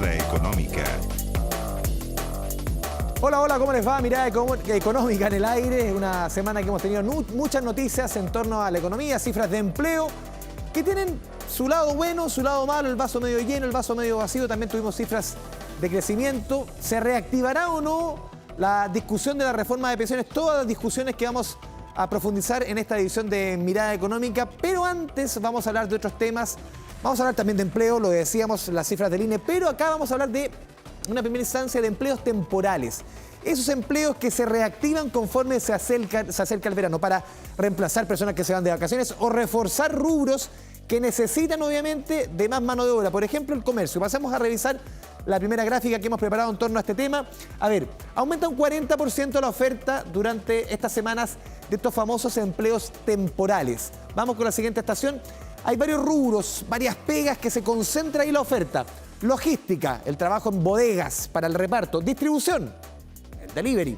Mirada Económica. Hola, hola, ¿cómo les va? Mirada Económica en el aire. Una semana que hemos tenido muchas noticias en torno a la economía, cifras de empleo que tienen su lado bueno, su lado malo, el vaso medio lleno, el vaso medio vacío. También tuvimos cifras de crecimiento. ¿Se reactivará o no la discusión de la reforma de pensiones? Todas las discusiones que vamos a profundizar en esta edición de Mirada Económica. Pero antes vamos a hablar de otros temas. Vamos a hablar también de empleo, lo decíamos, las cifras del INE. Pero acá vamos a hablar de una primera instancia de empleos temporales. Esos empleos que se reactivan conforme se acerca el verano para reemplazar personas que se van de vacaciones o reforzar rubros que necesitan obviamente de más mano de obra. Por ejemplo, el comercio. Pasamos a revisar la primera gráfica que hemos preparado en torno a este tema. A ver, aumenta un 40% la oferta durante estas semanas de estos famosos empleos temporales. Vamos con la siguiente estación. Hay varios rubros, varias pegas que se concentra ahí la oferta. Logística, el trabajo en bodegas para el reparto. Distribución, el delivery.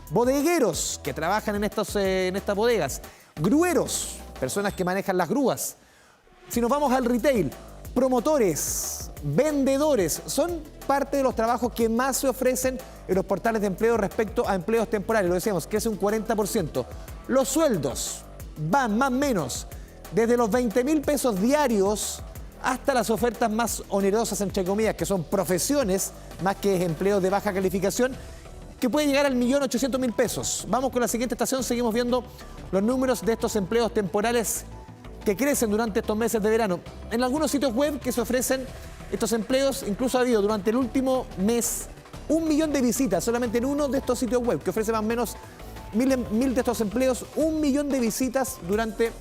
Bodegueros que trabajan en estas bodegas. Grueros, personas que manejan las grúas. Si nos vamos al retail, promotores, vendedores, son parte de los trabajos que más se ofrecen en los portales de empleo respecto a empleos temporales. Lo decíamos, crece un 40%. Los sueldos van más o menos desde los 20.000 pesos diarios hasta las ofertas más onerosas, entre comillas, que son profesiones, más que empleos de baja calificación, que puede llegar al 1.800.000 pesos. Vamos con la siguiente estación, seguimos viendo los números de estos empleos temporales que crecen durante estos meses de verano. En algunos sitios web que se ofrecen estos empleos, incluso ha habido durante el último mes 1 millón de visitas, solamente en uno de estos sitios web, que ofrece más o menos mil de estos empleos, 1 millón de visitas durante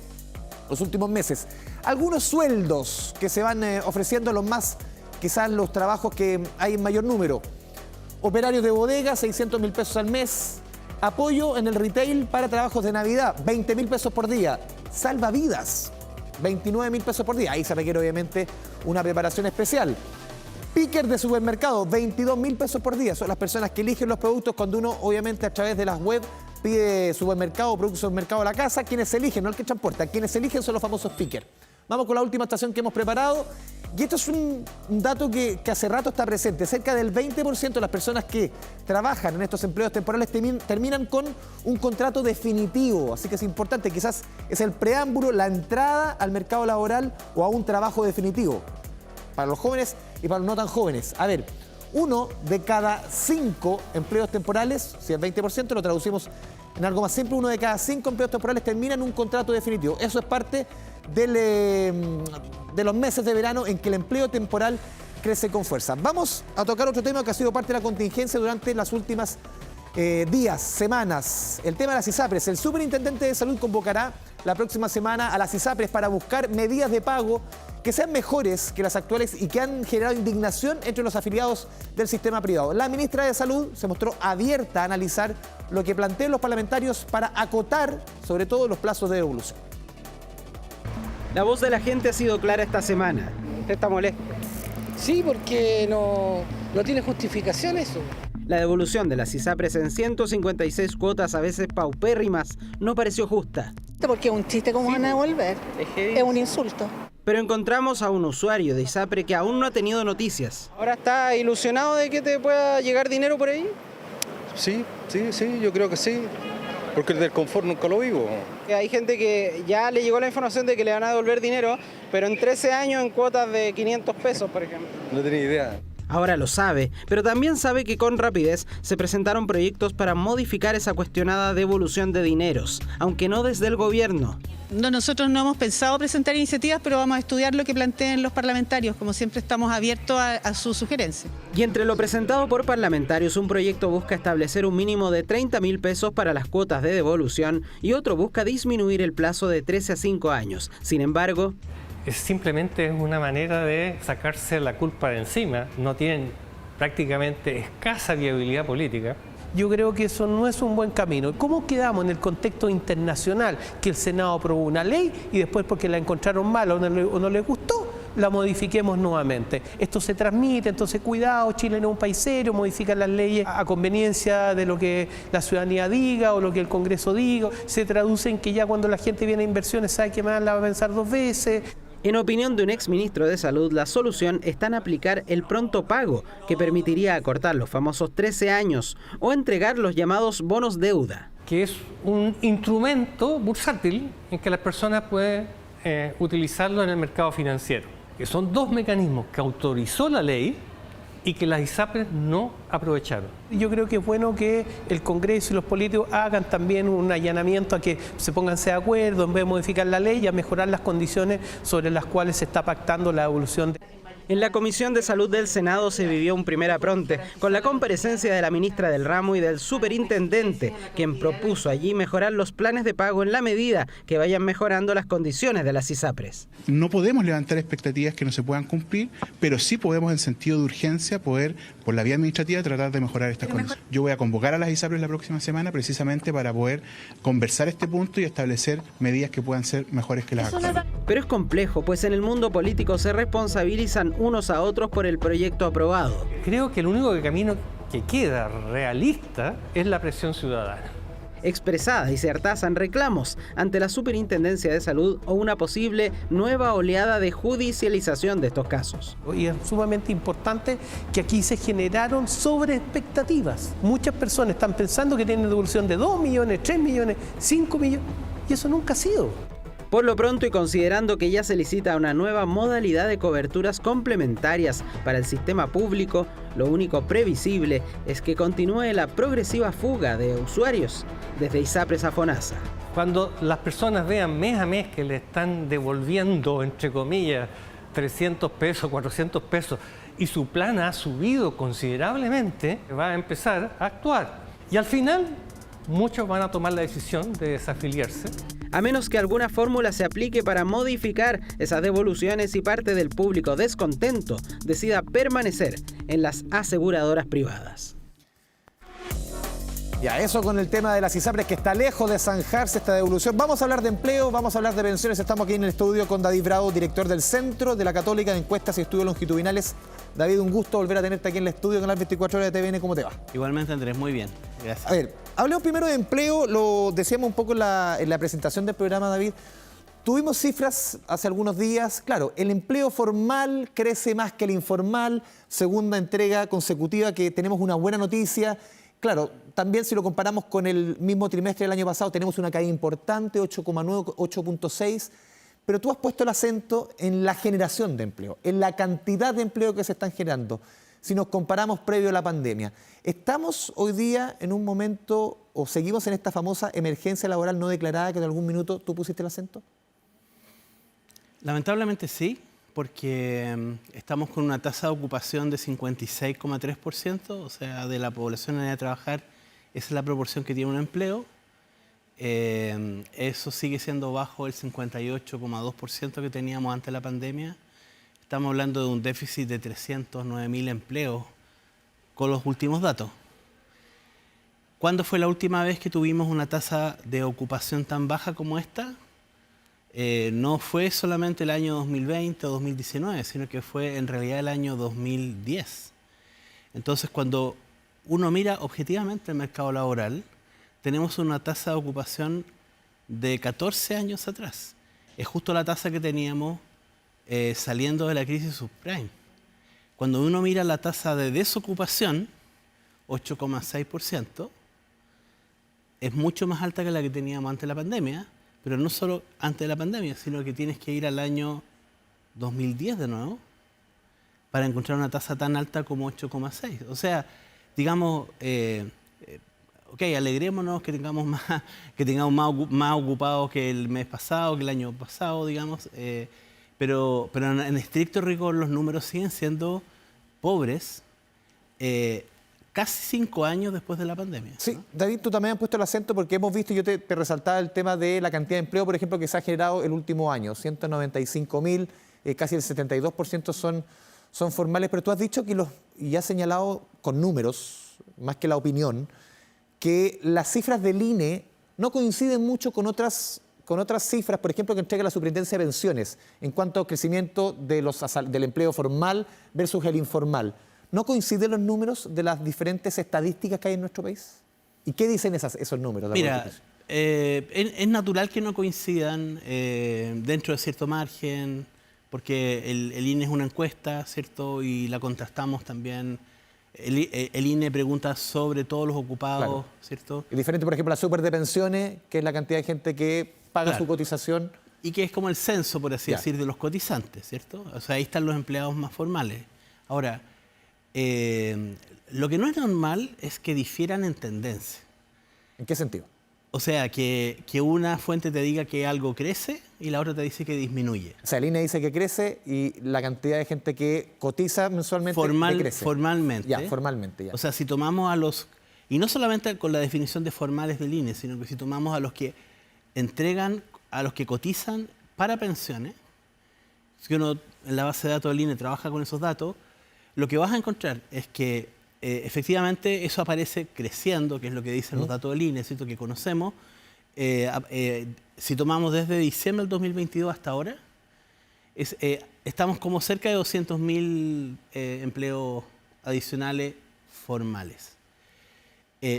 los últimos meses. Algunos sueldos que se van ofreciendo, los más, quizás los trabajos que hay en mayor número. Operarios de bodega, 600.000 pesos al mes. Apoyo en el retail para trabajos de Navidad, 20.000 pesos por día. Salvavidas, 29.000 pesos por día. Ahí se requiere obviamente una preparación especial. Picker de supermercado, 22.000 pesos por día. Son las personas que eligen los productos cuando uno obviamente a través de las web pide supermercado o productos de supermercado a la casa. Quienes eligen, no el que echan puerta, quienes eligen son los famosos picker. Vamos con la última estación que hemos preparado. Y esto es un dato que hace rato está presente. Cerca del 20% de las personas que trabajan en estos empleos temporales terminan con un contrato definitivo. Así que es importante, quizás es el preámbulo, la entrada al mercado laboral o a un trabajo definitivo. Para los jóvenes y para los no tan jóvenes. A ver, 1 de cada 5 empleos temporales, si el 20% lo traducimos en algo más simple, 1 de cada 5 empleos temporales termina en un contrato definitivo. Eso es parte de los meses de verano en que el empleo temporal crece con fuerza. Vamos a tocar otro tema que ha sido parte de la contingencia durante las últimas días, semanas. El tema de las ISAPRES. El superintendente de salud convocará la próxima semana a las ISAPRES para buscar medidas de pago que sean mejores que las actuales y que han generado indignación entre los afiliados del sistema privado. La ministra de Salud se mostró abierta a analizar lo que planteen los parlamentarios para acotar, sobre todo, los plazos de devolución. La voz de la gente ha sido clara esta semana. ¿Usted está molesto? Sí, porque no tiene justificación eso. La devolución de las ISAPRES en 156 cuotas, a veces paupérrimas, no pareció justa. Porque es un chiste, ¿cómo van a devolver? Es un insulto. Pero encontramos a un usuario de ISAPRE que aún no ha tenido noticias. ¿Ahora está ilusionado de que te pueda llegar dinero por ahí? Sí, yo creo que sí. Porque el del confort nunca lo vivo. Hay gente que ya le llegó la información de que le van a devolver dinero, pero en 13 años en cuotas de 500 pesos, por ejemplo. No tenía idea. Ahora lo sabe, pero también sabe que con rapidez se presentaron proyectos para modificar esa cuestionada devolución de dineros, aunque no desde el gobierno. Nosotros no hemos pensado presentar iniciativas, pero vamos a estudiar lo que planteen los parlamentarios. Como siempre, estamos abiertos a sus sugerencias. Y entre lo presentado por parlamentarios, un proyecto busca establecer un mínimo de 30.000 pesos para las cuotas de devolución y otro busca disminuir el plazo de 13 a 5 años. Sin embargo, simplemente es una manera de sacarse la culpa de encima. No tienen prácticamente escasa viabilidad política. Yo creo que eso no es un buen camino. ¿Cómo quedamos en el contexto internacional? Que el Senado aprobó una ley y después, porque la encontraron mal o no les gustó, la modifiquemos nuevamente. Esto se transmite, entonces cuidado, Chile no es un país serio, modifican las leyes a conveniencia de lo que la ciudadanía diga o lo que el Congreso diga. Se traduce en que ya cuando la gente viene a inversiones sabe que más la va a pensar 2 veces. En opinión de un exministro de Salud, la solución está en aplicar el pronto pago, que permitiría acortar los famosos 13 años o entregar los llamados bonos deuda. Que es un instrumento bursátil en que las personas pueden utilizarlo en el mercado financiero. Que son dos mecanismos que autorizó la ley y que las ISAPRES no aprovecharon. Yo creo que es bueno que el Congreso y los políticos hagan también un allanamiento a que se pónganse de acuerdo en vez de modificar la ley y a mejorar las condiciones sobre las cuales se está pactando la evolución. En la Comisión de Salud del Senado se vivió un primer apronte, con la comparecencia de la ministra del ramo y del superintendente, quien propuso allí mejorar los planes de pago en la medida que vayan mejorando las condiciones de las ISAPRES. No podemos levantar expectativas que no se puedan cumplir, pero sí podemos en sentido de urgencia poder, por la vía administrativa, tratar de mejorar estas condiciones. Yo voy a convocar a las ISAPRES la próxima semana precisamente para poder conversar este punto y establecer medidas que puedan ser mejores que las actuales. Pero es complejo, pues en el mundo político se responsabilizan unos a otros por el proyecto aprobado. Creo que el único camino que queda realista es la presión ciudadana. Expresada y se hartazan reclamos ante la Superintendencia de Salud o una posible nueva oleada de judicialización de estos casos. Y es sumamente importante que aquí se generaron sobreexpectativas. Muchas personas están pensando que tienen devolución de 2 millones, 3 millones, 5 millones, y eso nunca ha sido. Por lo pronto, y considerando que ya se licita una nueva modalidad de coberturas complementarias para el sistema público, lo único previsible es que continúe la progresiva fuga de usuarios desde ISAPRES a FONASA. Cuando las personas vean mes a mes que le están devolviendo, entre comillas, 300 pesos, 400 pesos, y su plan ha subido considerablemente, va a empezar a actuar. Y al final, muchos van a tomar la decisión de desafiliarse. A menos que alguna fórmula se aplique para modificar esas devoluciones y parte del público descontento decida permanecer en las aseguradoras privadas. Ya, eso con el tema de las ISAPRES, que está lejos de zanjarse esta devolución. Vamos a hablar de empleo, vamos a hablar de pensiones. Estamos aquí en el estudio con David Bravo, director del Centro de la Católica de Encuestas y Estudios Longitudinales. David, un gusto volver a tenerte aquí en el estudio con las 24 horas de TVN. ¿Cómo te va? Igualmente, Andrés, muy bien. Gracias. A ver, hablemos primero de empleo. Lo decíamos un poco en la presentación del programa, David. Tuvimos cifras hace algunos días. Claro, el empleo formal crece más que el informal. Segunda entrega consecutiva que tenemos una buena noticia. Claro, también si lo comparamos con el mismo trimestre del año pasado, tenemos una caída importante, 8,9, 8,6. Pero tú has puesto el acento en la generación de empleo, en la cantidad de empleo que se están generando. Si nos comparamos previo a la pandemia, ¿estamos hoy día en un momento o seguimos en esta famosa emergencia laboral no declarada que en algún minuto tú pusiste el acento? Lamentablemente sí, porque estamos con una tasa de ocupación de 56,3%, o sea, de la población en edad de trabajar, esa es la proporción que tiene un empleo. Eso sigue siendo bajo el 58,2% que teníamos antes de la pandemia. Estamos hablando de un déficit de 309.000 empleos con los últimos datos. ¿Cuándo fue la última vez que tuvimos una tasa de ocupación tan baja como esta? No fue solamente el año 2020 o 2019, sino que fue en realidad el año 2010. Entonces, cuando uno mira objetivamente el mercado laboral, tenemos una tasa de ocupación de 14 años atrás. Es justo la tasa que teníamos saliendo de la crisis subprime. Cuando uno mira la tasa de desocupación, 8,6%, es mucho más alta que la que teníamos antes de la pandemia, pero no solo antes de la pandemia, sino que tienes que ir al año 2010 de nuevo para encontrar una tasa tan alta como 8,6. O sea, digamos, ok, alegrémonos que tengamos más ocupados que el mes pasado, que el año pasado, digamos, pero en estricto rigor los números siguen siendo pobres casi 5 años después de la pandemia. Sí, ¿no? David, tú también has puesto el acento porque hemos visto, yo te resaltaba el tema de la cantidad de empleo, por ejemplo, que se ha generado el último año, 195.000, casi el 72% son formales, pero tú has dicho que y has señalado con números, más que la opinión, que las cifras del INE no coinciden mucho con otras cifras, por ejemplo, que entrega la Superintendencia de Pensiones en cuanto al crecimiento del empleo formal versus el informal. ¿No coinciden los números de las diferentes estadísticas que hay en nuestro país? ¿Y qué dicen esos números? Mira, es natural que no coincidan dentro de cierto margen, porque el INE es una encuesta, ¿cierto? Y la contrastamos también. El INE pregunta sobre todos los ocupados, Claro. ¿cierto? Y diferente, por ejemplo, la super de pensiones, que es la cantidad de gente que paga Claro. su cotización. Y que es como el censo, por así Ya. decir, de los cotizantes, ¿cierto? O sea, ahí están los empleados más formales. Ahora, lo que no es normal es que difieran en tendencia. ¿En qué sentido? O sea, que una fuente te diga que algo crece y la otra te dice que disminuye. O sea, el INE dice que crece y la cantidad de gente que cotiza mensualmente decrece. Formalmente. Ya, formalmente, ya. O sea, si tomamos a los... Y no solamente con la definición de formales del INE, sino que si tomamos a los que entregan, a los que cotizan para pensiones, si uno en la base de datos del INE trabaja con esos datos, lo que vas a encontrar es que efectivamente eso aparece creciendo, que es lo que dicen los datos del INE, ¿cierto? Que conocemos. Si tomamos desde diciembre del 2022 hasta ahora, estamos como cerca de 200.000 empleos adicionales formales.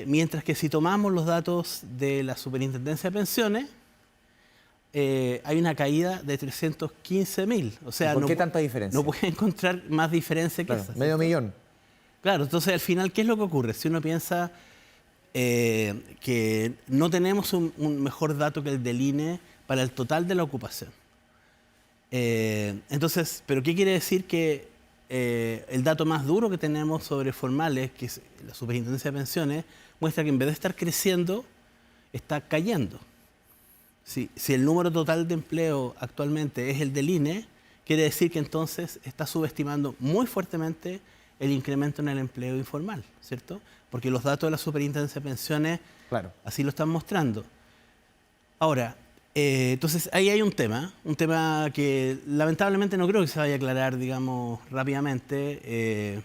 Mientras que si tomamos los datos de la Superintendencia de Pensiones, hay una caída de 315.000. O sea, ¿Por qué tanta diferencia? No puedes encontrar más diferencia que Claro, esa. medio millón. Claro, entonces al final, ¿qué es lo que ocurre? Si uno piensa que no tenemos un mejor dato que el del INE para el total de la ocupación. Entonces, ¿pero qué quiere decir? Que el dato más duro que tenemos sobre formales, que es la Superintendencia de Pensiones, muestra que en vez de estar creciendo, está cayendo. Si el número total de empleo actualmente es el del INE, quiere decir que entonces está subestimando muy fuertemente el incremento en el empleo informal, ¿cierto? Porque los datos de la Superintendencia de Pensiones así lo están mostrando. Ahora, entonces ahí hay un tema que lamentablemente no creo que se vaya a aclarar, digamos, rápidamente.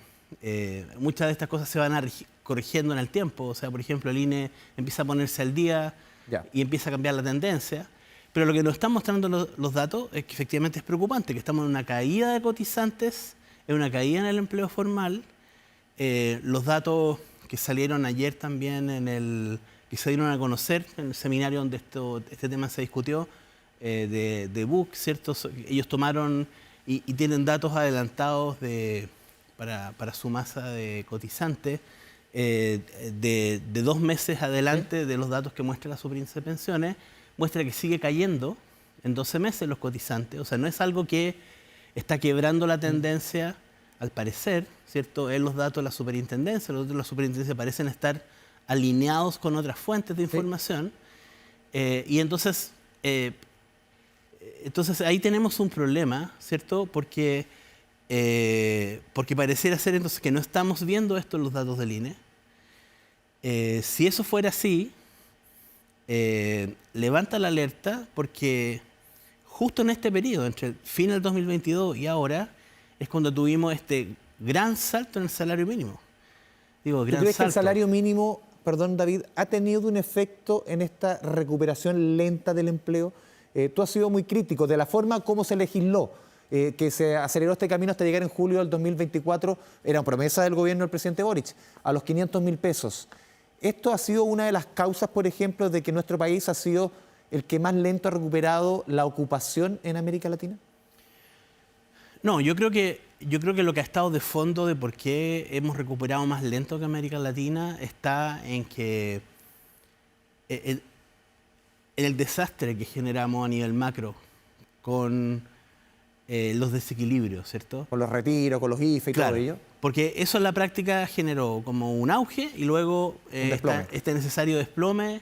Muchas de estas cosas se van corrigiendo en el tiempo. O sea, por ejemplo, el INE empieza a ponerse al día y empieza a cambiar la tendencia. Pero lo que nos están mostrando los datos es que efectivamente es preocupante, que estamos en una caída de cotizantes, en una caída en el empleo formal. Los datos que salieron ayer también que se dieron a conocer en el seminario donde este tema se discutió, de BUC, ¿cierto? Ellos tomaron y tienen datos adelantados para su masa de cotizantes de 2 meses adelante de los datos que muestra la Superintendencia de Pensiones. Muestra que sigue cayendo en 12 meses los cotizantes. O sea, no es algo que está quebrando la tendencia, al parecer, ¿cierto? En los datos de la superintendencia. Los datos de la superintendencia parecen estar alineados con otras fuentes de información. Y entonces ahí tenemos un problema, ¿cierto? Porque pareciera ser entonces que no estamos viendo esto en los datos del INE. Si eso fuera así, levanta la alerta, porque justo en este periodo, entre el fin del 2022 y ahora, es cuando tuvimos este gran salto en el salario mínimo. ¿Tú crees que el salario mínimo, perdón David, ha tenido un efecto en esta recuperación lenta del empleo? Tú has sido muy crítico de la forma como se legisló, que se aceleró este camino hasta llegar en julio del 2024, era una promesa del gobierno del presidente Boric, a los 500.000 pesos. ¿Esto ha sido una de las causas, por ejemplo, de que nuestro país ha sido el que más lento ha recuperado la ocupación en América Latina? No, yo creo que lo que ha estado de fondo de por qué hemos recuperado más lento que América Latina está en que en el desastre que generamos a nivel macro con los desequilibrios, ¿cierto? Con los retiros, con los IFE y todo ello. Porque eso en la práctica generó como un auge y luego este necesario desplome.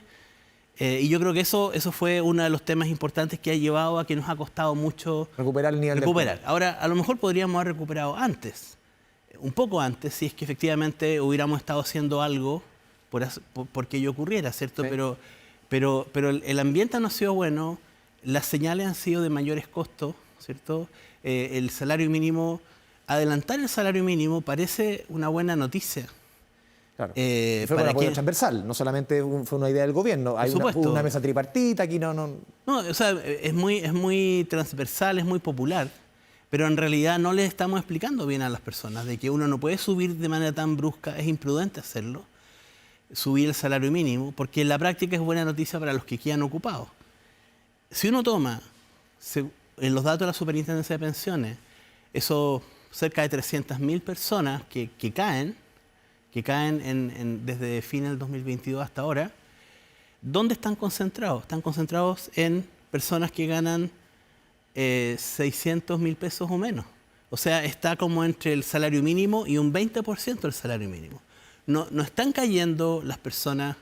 Y yo creo que eso fue uno de los temas importantes que ha llevado a que nos ha costado mucho recuperar el nivel de... Ahora, a lo mejor podríamos haber recuperado antes, un poco antes, si es que efectivamente hubiéramos estado haciendo algo por que ello ocurriera, ¿cierto? Sí. Pero el ambiente no ha sido bueno, las señales han sido de mayores costos, ¿cierto? El salario mínimo, adelantar el salario mínimo parece una buena noticia. Claro. Fue un apoyo transversal, no solamente fue una idea del gobierno. Hay una mesa tripartita, aquí no... No, o sea, es muy transversal, es muy popular, pero en realidad no le estamos explicando bien a las personas de que uno no puede subir de manera tan brusca, es imprudente hacerlo, subir el salario mínimo, porque en la práctica es buena noticia para los que quedan ocupados. Si uno toma en los datos de la Superintendencia de Pensiones, esos cerca de 300.000 personas que caen desde fin del 2022 hasta ahora, ¿dónde están concentrados? Están concentrados en personas que ganan 600.000 pesos o menos. O sea, está como entre el salario mínimo y un 20% del salario mínimo. No están cayendo las personas,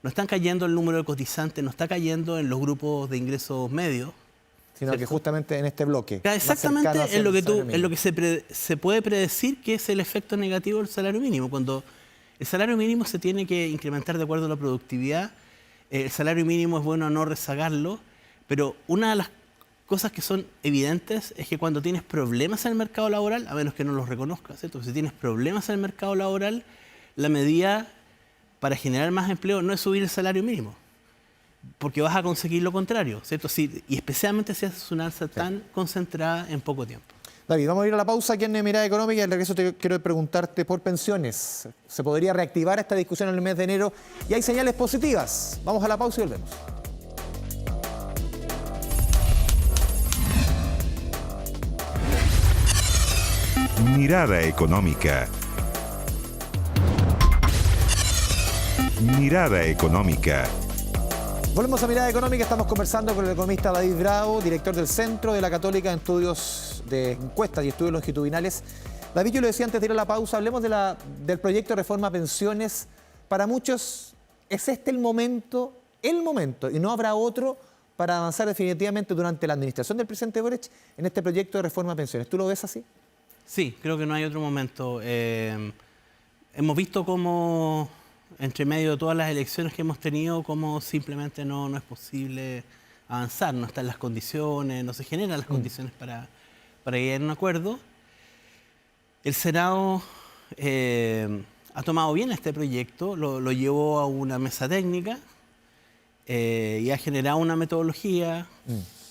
no están cayendo el número de cotizantes, no está cayendo en los grupos de ingresos medios. Sino ¿cierto? Que justamente en este bloque. Exactamente en lo que se puede predecir que es el efecto negativo del salario mínimo. Cuando el salario mínimo se tiene que incrementar de acuerdo a la productividad, el salario mínimo es bueno no rezagarlo, pero una de las cosas que son evidentes es que cuando tienes problemas en el mercado laboral, a menos que no los reconozcas, ¿cierto? Si tienes problemas en el mercado laboral, la medida para generar más empleo no es subir el salario mínimo, porque vas a conseguir lo contrario, ¿cierto? Y especialmente si haces una alza tan concentrada en poco tiempo. David, vamos a ir a la pausa aquí en Mirada Económica y al regreso quiero preguntarte por pensiones. ¿Se podría reactivar esta discusión en el mes de enero? Y hay señales positivas. Vamos a la pausa y volvemos. Mirada Económica. Mirada Económica. Volvemos a Mirada Económica, estamos conversando con el economista David Bravo, director del Centro de la Católica en Estudios de Encuestas y Estudios Longitudinales. David, yo lo decía antes de ir a la pausa, hablemos del proyecto de reforma a pensiones. Para muchos es este el momento, y no habrá otro para avanzar definitivamente durante la administración del presidente Boric en este proyecto de reforma a pensiones. ¿Tú lo ves así? Sí, creo que no hay otro momento. Hemos visto cómo, entre medio de todas las elecciones que hemos tenido, cómo simplemente no es posible avanzar, no están las condiciones, no se generan las condiciones para llegar a un acuerdo. El Senado ha tomado bien este proyecto, lo llevó a una mesa técnica y ha generado una metodología.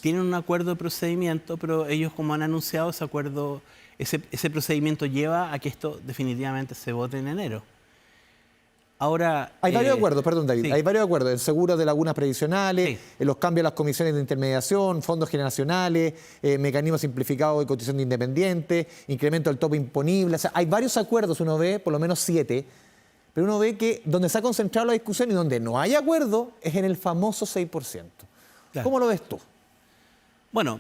Tienen un acuerdo de procedimiento, pero ellos, como han anunciado, ese acuerdo, ese procedimiento lleva a que esto definitivamente se vote en enero. Ahora, hay varios acuerdos, perdón David, sí. Hay varios acuerdos, en seguros de lagunas previsionales, sí. En los cambios a las comisiones de intermediación, fondos generacionales, mecanismos simplificados de cotización de independientes, incremento del tope imponible. O sea, hay varios acuerdos, uno ve por lo menos 7, pero uno ve que donde se ha concentrado la discusión y donde no hay acuerdo es en el famoso 6%. Claro. ¿Cómo lo ves tú? Bueno,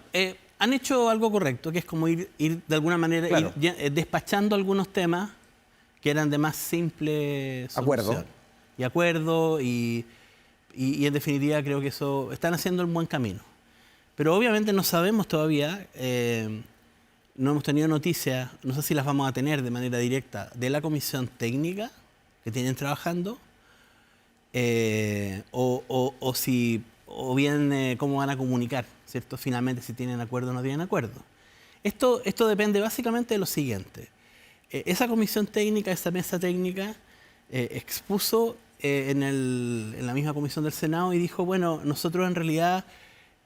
han hecho algo correcto, que es como ir de alguna manera, claro, ir despachando algunos temas que eran de más simple solución. Acuerdo y en definitiva creo que eso están haciendo el buen camino. Pero obviamente no sabemos todavía, no hemos tenido noticias, no sé si las vamos a tener de manera directa de la comisión técnica que tienen trabajando o bien cómo van a comunicar, ¿cierto? Finalmente si tienen acuerdo o no tienen acuerdo. Esto depende básicamente de lo siguiente. Esa comisión técnica, esa mesa técnica, expuso en la misma comisión del Senado y dijo, bueno, nosotros en realidad,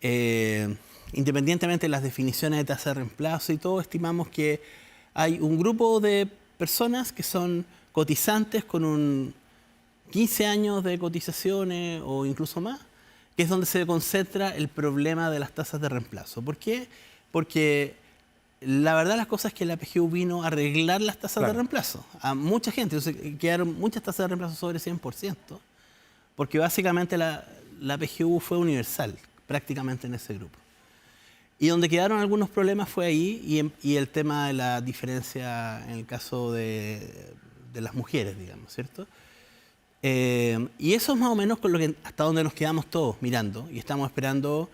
independientemente de las definiciones de tasa de reemplazo y todo, estimamos que hay un grupo de personas que son cotizantes con un 15 años de cotizaciones o incluso más, que es donde se concentra el problema de las tasas de reemplazo. ¿Por qué? Porque la verdad las cosas es que la PGU vino a arreglar las tasas de reemplazo a mucha gente. Entonces, quedaron muchas tasas de reemplazo sobre 100%, porque básicamente la PGU fue universal prácticamente en ese grupo. Y donde quedaron algunos problemas fue ahí y el tema de la diferencia en el caso de las mujeres, digamos, ¿cierto? Y eso es más o menos con lo que, hasta donde nos quedamos todos mirando y estamos esperando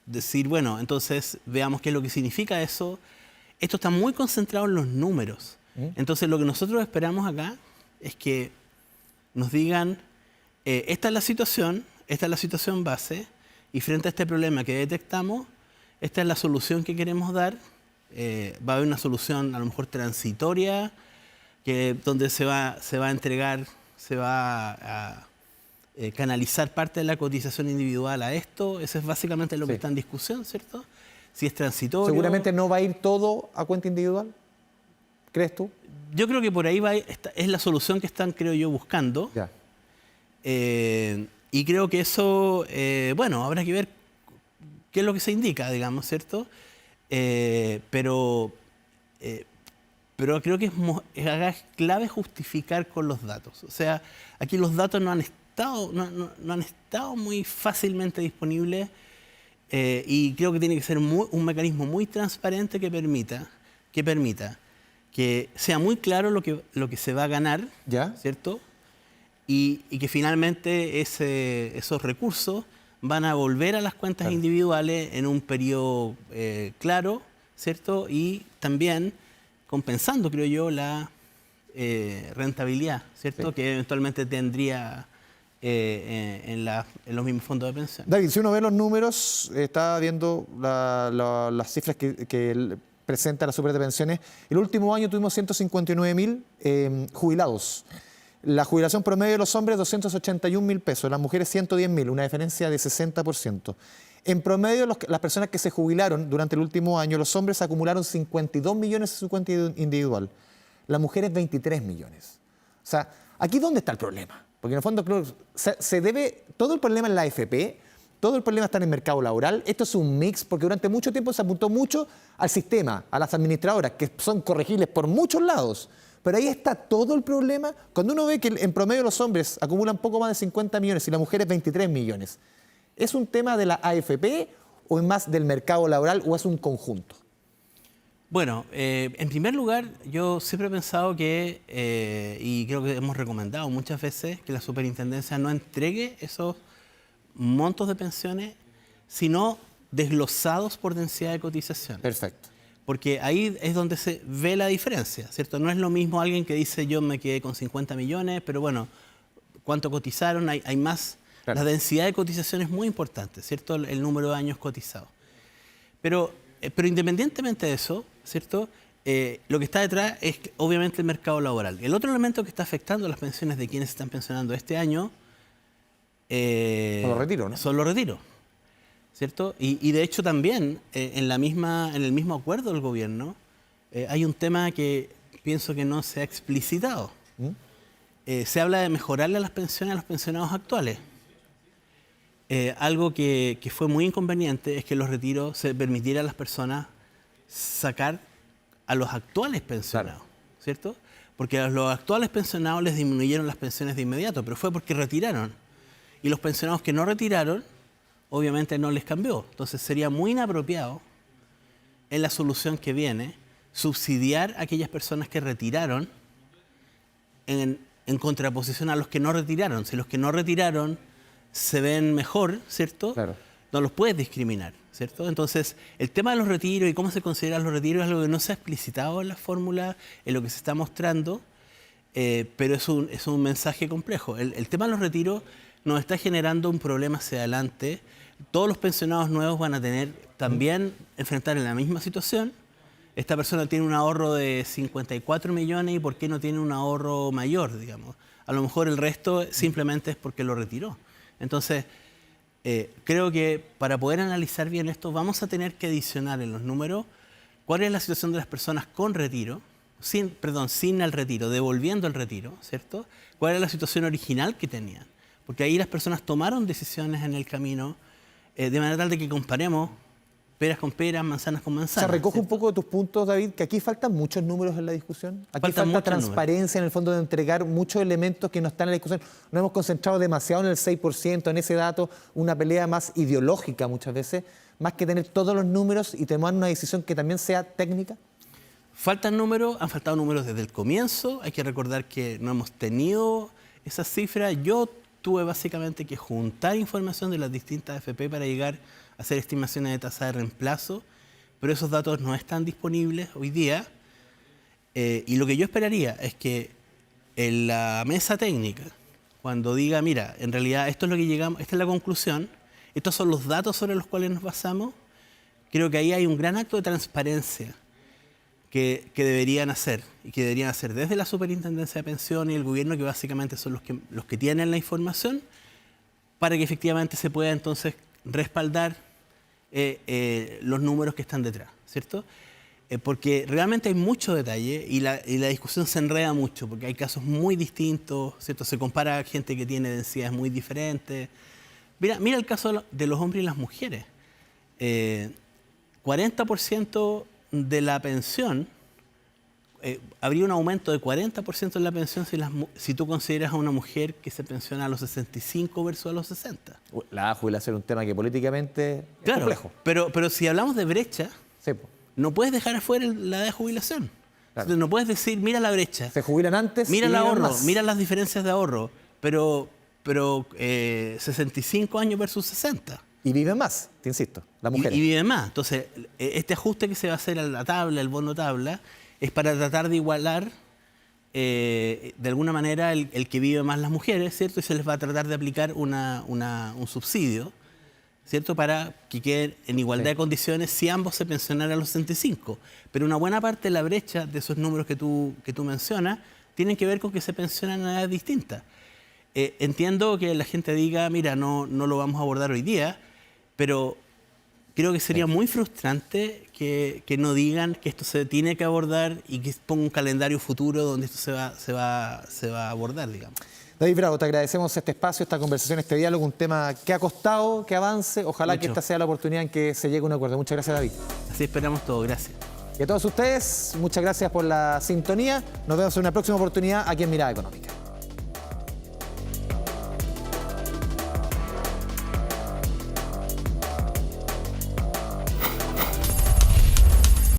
decir, bueno, entonces veamos qué es lo que significa eso. Esto está muy concentrado en los números. Entonces lo que nosotros esperamos acá es que nos digan, esta es la situación base y frente a este problema que detectamos, esta es la solución que queremos dar. Va a haber una solución a lo mejor transitoria, donde se va a entregar, se va a canalizar parte de la cotización individual a esto. Eso es básicamente lo que está en discusión, ¿cierto? Si es transitorio. ¿Seguramente no va a ir todo a cuenta individual? ¿Crees tú? Yo creo que por ahí es la solución que están, creo yo, buscando. Ya. Y creo que eso, bueno, habrá que ver que es lo que se indica, digamos, ¿cierto? Pero creo que es clave justificar con los datos. O sea, aquí los datos no han estado muy fácilmente disponibles y creo que tiene que ser un mecanismo muy transparente que permita que sea muy claro lo que se va a ganar, ¿ya? ¿Cierto? Y que finalmente esos recursos van a volver a las cuentas individuales en un periodo claro, ¿cierto? Y también compensando, creo yo, la rentabilidad, ¿cierto? Sí. Que eventualmente tendría en los mismos fondos de pensión. David, si uno ve los números, está viendo las cifras que presenta la Super de Pensiones. El último año tuvimos 159.000 jubilados. La jubilación promedio de los hombres, 281.000 pesos. Las mujeres, 110.000, una diferencia de 60%. En promedio, las personas que se jubilaron durante el último año, los hombres acumularon 52 millones en su cuenta individual. Las mujeres, 23 millones. O sea, ¿aquí dónde está el problema? Porque en el fondo se debe todo el problema en la AFP, todo el problema está en el mercado laboral. Esto es un mix, porque durante mucho tiempo se apuntó mucho al sistema, a las administradoras, que son corregibles por muchos lados. Pero ahí está todo el problema. Cuando uno ve que en promedio los hombres acumulan poco más de 50 millones y las mujeres 23 millones, ¿es un tema de la AFP o es más del mercado laboral o es un conjunto? Bueno, en primer lugar, yo siempre he pensado que, y creo que hemos recomendado muchas veces, que la superintendencia no entregue esos montos de pensiones, sino desglosados por densidad de cotización. Perfecto. Porque ahí es donde se ve la diferencia, ¿cierto? No es lo mismo alguien que dice yo me quedé con 50 millones, pero bueno, ¿cuánto cotizaron? Hay más. Claro. La densidad de cotización es muy importante, ¿cierto? El número de años cotizados. Pero independientemente de eso, ¿cierto? Lo que está detrás es obviamente el mercado laboral. El otro elemento que está afectando las pensiones de quienes se están pensionando este año son los retiros, ¿no? Son los retiros, ¿cierto? Y de hecho también en el mismo acuerdo del gobierno hay un tema que pienso que no se ha explicitado. Se habla de mejorarle las pensiones a los pensionados actuales. Algo que fue muy inconveniente es que los retiros se permitiera a las personas sacar a los actuales pensionados, claro, ¿cierto? Porque a los actuales pensionados les disminuyeron las pensiones de inmediato, pero fue porque retiraron. Y los pensionados que no retiraron, obviamente no les cambió. Entonces sería muy inapropiado en la solución que viene subsidiar a aquellas personas que retiraron en contraposición a los que no retiraron. Si los que no retiraron se ven mejor, ¿cierto? Claro. No los puedes discriminar, ¿cierto? Entonces, el tema de los retiros y cómo se consideran los retiros es algo que no se ha explicitado en la fórmula, en lo que se está mostrando, pero es un mensaje complejo. El tema de los retiros nos está generando un problema hacia adelante. Todos los pensionados nuevos van a tener también enfrentar en la misma situación. Esta persona tiene un ahorro de 54 millones y ¿por qué no tiene un ahorro mayor, digamos? A lo mejor el resto simplemente es porque lo retiró. Entonces, creo que para poder analizar bien esto vamos a tener que adicionar en los números cuál es la situación de las personas con retiro, sin el retiro, devolviendo el retiro, ¿cierto? ¿Cuál es la situación original que tenían? Porque ahí las personas tomaron decisiones en el camino de manera tal de que comparemos peras con peras, manzanas con manzanas. Se recoge un poco de tus puntos, David, que aquí faltan muchos números en la discusión. Aquí falta transparencia en el fondo de entregar muchos elementos que no están en la discusión. Nos hemos concentrado demasiado en el 6%, en ese dato, una pelea más ideológica muchas veces, más que tener todos los números y tomar una decisión que también sea técnica. Faltan números, han faltado números desde el comienzo. Hay que recordar que no hemos tenido esas cifras. Yo tuve básicamente que juntar información de las distintas AFP para llegar a hacer estimaciones de tasa de reemplazo, pero esos datos no están disponibles hoy día. Y lo que yo esperaría es que en la mesa técnica, cuando diga, mira, en realidad esto es lo que llegamos, esta es la conclusión, estos son los datos sobre los cuales nos basamos, creo que ahí hay un gran acto de transparencia que deberían hacer, y que deberían hacer desde la Superintendencia de Pensiones y el gobierno, que básicamente son los que tienen la información, para que efectivamente se pueda entonces respaldar los números que están detrás, ¿cierto? Porque realmente hay mucho detalle y la discusión se enreda mucho, porque hay casos muy distintos, ¿cierto? Se compara a gente que tiene densidades muy diferentes. Mira el caso de los hombres y las mujeres. 40% de la pensión, habría un aumento de 40% en la pensión si tú consideras a una mujer que se pensiona a los 65 versus a los 60. La jubilación es un tema que políticamente es complejo. Pero si hablamos de brecha, Sí, no puedes dejar afuera la edad de jubilación. Claro. Entonces, no puedes decir, mira la brecha, se jubilan antes mira y el viven ahorro, más. mira las diferencias de ahorro, pero 65 años versus 60. Y viven más, te insisto, las mujeres. Y viven más. Entonces, este ajuste que se va a hacer a la tabla, el bono tabla, es para tratar de igualar de alguna manera el que vive más las mujeres, ¿cierto? Y se les va a tratar de aplicar un subsidio, ¿cierto? Para que queden en igualdad de condiciones si ambos se pensionaran a los 65. Pero una buena parte de la brecha de esos números que tú mencionas tienen que ver con que se pensionan a edades distintas. Entiendo que la gente diga, mira, no lo vamos a abordar hoy día, pero creo que sería muy frustrante que no digan que esto se tiene que abordar y que ponga un calendario futuro donde esto se va a abordar, digamos. David Bravo, te agradecemos este espacio, esta conversación, este diálogo, un tema que ha costado que avance. Ojalá que esta sea la oportunidad en que se llegue a un acuerdo. Muchas gracias, David. Así esperamos todo. Gracias. Y a todos ustedes, muchas gracias por la sintonía. Nos vemos en una próxima oportunidad aquí en Mirada Económica.